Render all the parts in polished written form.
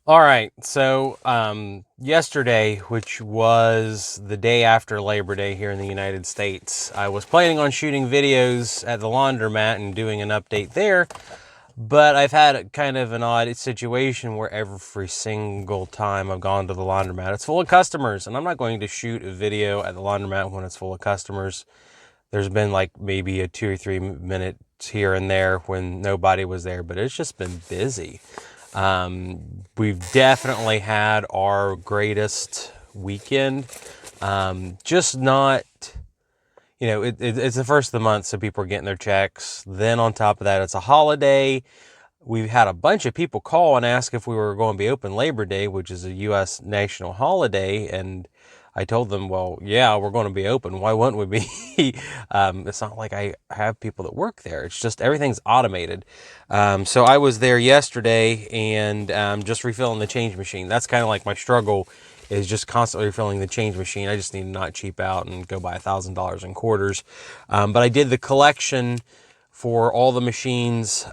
All right, so yesterday, which was the day after Labor Day here in the United States, I was planning on shooting videos at the laundromat and doing an update there, but I've had kind of an odd situation where every single time I've gone to the laundromat, it's full of customers, and I'm not going to shoot a video at the laundromat when it's full of customers. There's been like maybe a 2 or 3 minutes here and there when nobody was there, but it's just been busy. We've definitely had our greatest weekend. Just not, it's the first of the month, so people are getting their checks. Then on top of that, it's a holiday. We've had a bunch of people call and ask if we were going to be open Labor Day, which is a U.S. national holiday. And I told them, well, yeah, we're going to be open. Why wouldn't we be? It's not like I have people that work there. It's just everything's automated. So I was there yesterday and just refilling the change machine. That's kind of like my struggle, is just constantly refilling the change machine. I just need to not cheap out and go buy $1,000 in quarters. But I did the collection for all the machines.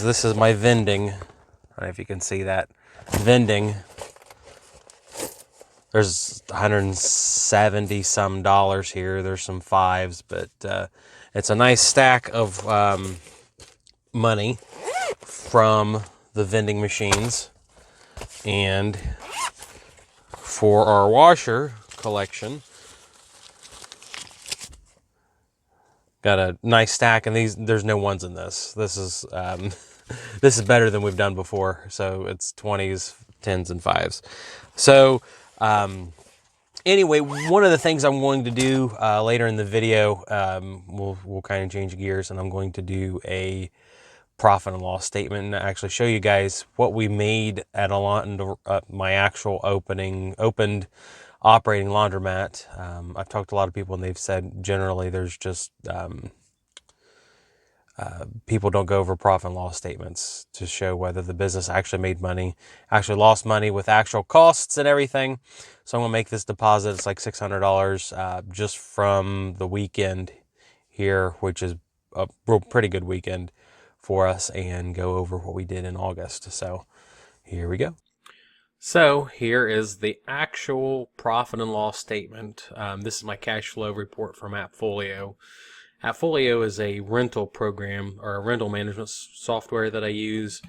This is my vending. I don't know if you can see that. Vending. There's 170 some dollars here. There's some fives, but it's a nice stack of money from the vending machines. And for our washer collection, got a nice stack, and there's no ones in this. This is this is better than we've done before. So it's 20s, 10s, and 5s. So anyway, one of the things I'm going to do later in the video, we'll kind of change gears, and I'm going to do a profit and loss statement and actually show you guys what we made at my actual opened operating laundromat. I've talked to a lot of people, and they've said generally there's just people don't go over profit and loss statements to show whether the business actually made money, actually lost money with actual costs and everything. So I'm gonna make this deposit. It's like $600 just from the weekend here, which is a real pretty good weekend for us, and go over what we did in August. So here we go. So here is the actual profit and loss statement. This is my cash flow report from Appfolio. Appfolio is a rental program, or a rental management software that I use,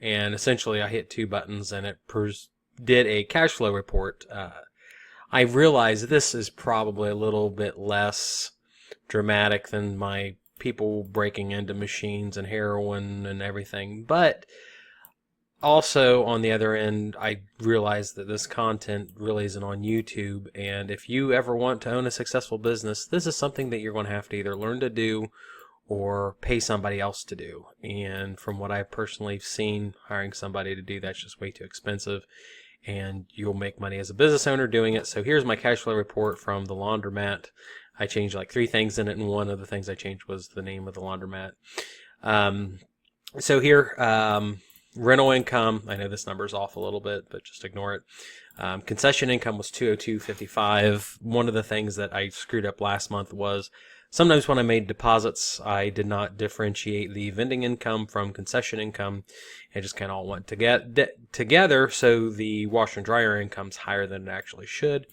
and essentially I hit two buttons and it did a cash flow report. I realize this is probably a little bit less dramatic than my people breaking into machines and heroin and everything, but also, on the other end, I realize that this content really isn't on YouTube, and if you ever want to own a successful business, this is something that you're going to have to either learn to do or pay somebody else to do. And from what I've personally seen, hiring somebody to do that's just way too expensive, and you'll make money as a business owner doing it. So here's my cash flow report from the laundromat. I changed like 3 things in it, and one of the things I changed was the name of the laundromat. So here, rental income, I know this number is off a little bit, but just ignore it. Concession income was $202.55. One of the things that I screwed up last month was sometimes when I made deposits, I did not differentiate the vending income from concession income. It just kind of all went together, so the washer and dryer income's higher than it actually should.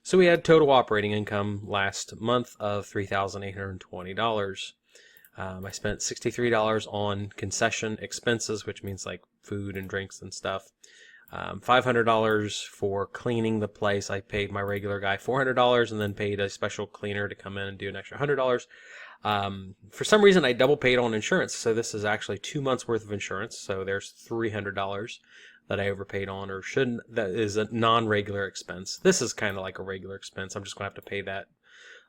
So we had total operating income last month of $3,820. I spent $63 on concession expenses, which means like food and drinks and stuff. $500 for cleaning the place. I paid my regular guy $400 and then paid a special cleaner to come in and do an extra $100. For some reason, I double paid on insurance, so this is actually 2 months worth of insurance. So there's $300 that I overpaid on, or shouldn't. That is a non-regular expense. This is kind of like a regular expense. I'm just going to have to pay that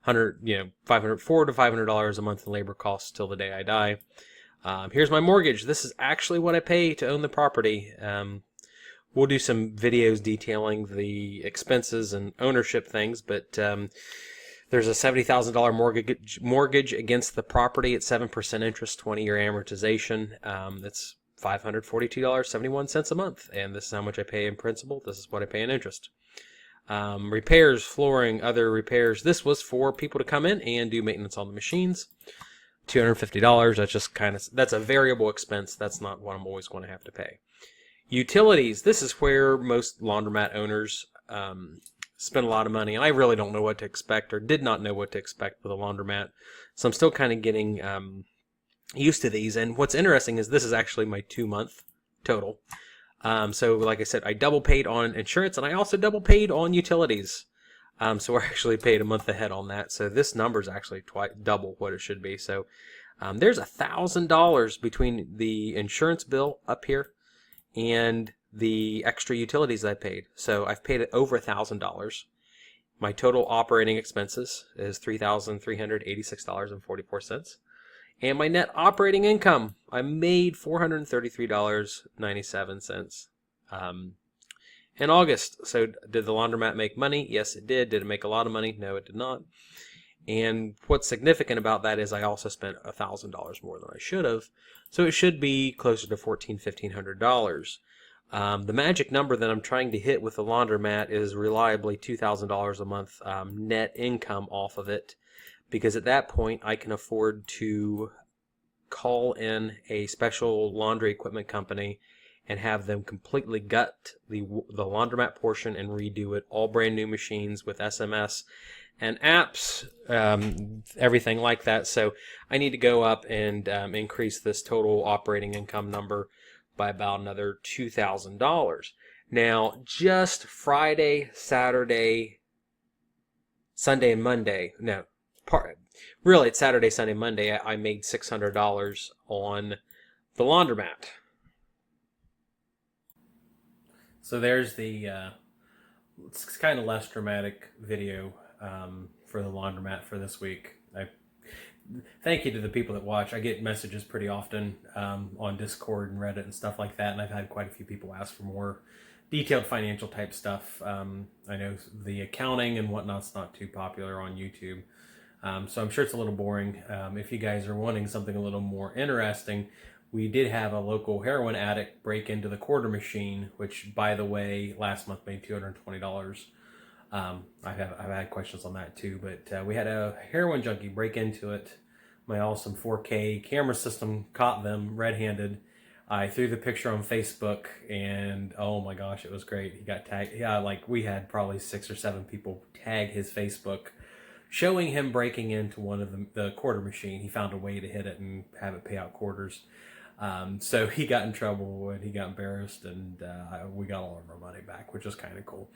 $400 to $500 a month in labor costs till the day I die. Here's my mortgage. This is actually what I pay to own the property. We'll do some videos detailing the expenses and ownership things, but there's a $70,000 mortgage against the property at 7% interest, 20-year amortization. That's $542.71 a month, and this is how much I pay in principal. This is what I pay in interest. Repairs, flooring, other repairs. This was for people to come in and do maintenance on the machines. $250. That's just that's a variable expense. That's not what I'm always going to have to pay. Utilities. This is where most laundromat owners spend a lot of money, and I really don't know what to expect, or did not know what to expect with a laundromat. So I'm still kind of getting used to these. And what's interesting is this is actually my 2-month total. So like I said, I double paid on insurance, and I also double paid on utilities. So we're actually paid a month ahead on that. So this number is actually double what it should be. So there's $1,000 between the insurance bill up here and the extra utilities I paid. So I've paid over $1,000. My total operating expenses is $3,386.44. And my net operating income, I made $433.97 in August. So did the laundromat make money? Yes, it did. Did it make a lot of money? No, it did not. And what's significant about that is I also spent $1,000 more than I should have. So it should be closer to $1,400-1,500. The magic number that I'm trying to hit with the laundromat is reliably $2,000 a month net income off of it, because at that point I can afford to call in a special laundry equipment company and have them completely gut the laundromat portion and redo it, all brand new machines with SMS and apps, everything like that. So I need to go up and increase this total operating income number by about another $2,000. Now, just Friday, Saturday, Sunday, and Monday, really it's Saturday, Sunday, Monday, I made $600 on the laundromat. So there's the it's kind of less dramatic video for the laundromat for this week. Thank you to the people that watch. I get messages pretty often on Discord and Reddit and stuff like that, and I've had quite a few people ask for more detailed financial type stuff. I know the accounting and whatnot's not too popular on YouTube, so I'm sure it's a little boring. If you guys are wanting something a little more interesting, we did have a local heroin addict break into the quarter machine, which, by the way, last month made $220. I've had questions on that too, but we had a heroin junkie break into it. My awesome 4K camera system caught them red-handed. I threw the picture on Facebook, and oh my gosh, it was great. He got tagged. Yeah, like we had probably 6 or 7 people tag his Facebook, showing him breaking into one of the quarter machine. He found a way to hit it and have it pay out quarters. So he got in trouble and he got embarrassed, and we got all of our money back, which was kind of cool.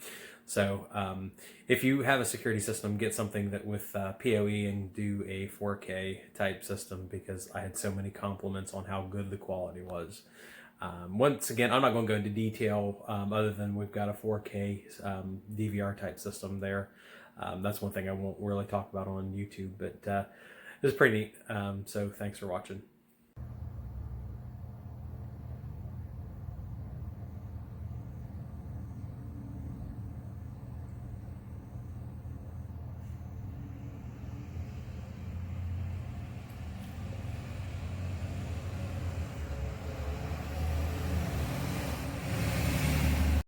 So if you have a security system, get something that with PoE and do a 4K type system, because I had so many compliments on how good the quality was. Once again, I'm not going to go into detail other than we've got a 4K DVR type system there. That's one thing I won't really talk about on YouTube, but it was pretty neat. So thanks for watching.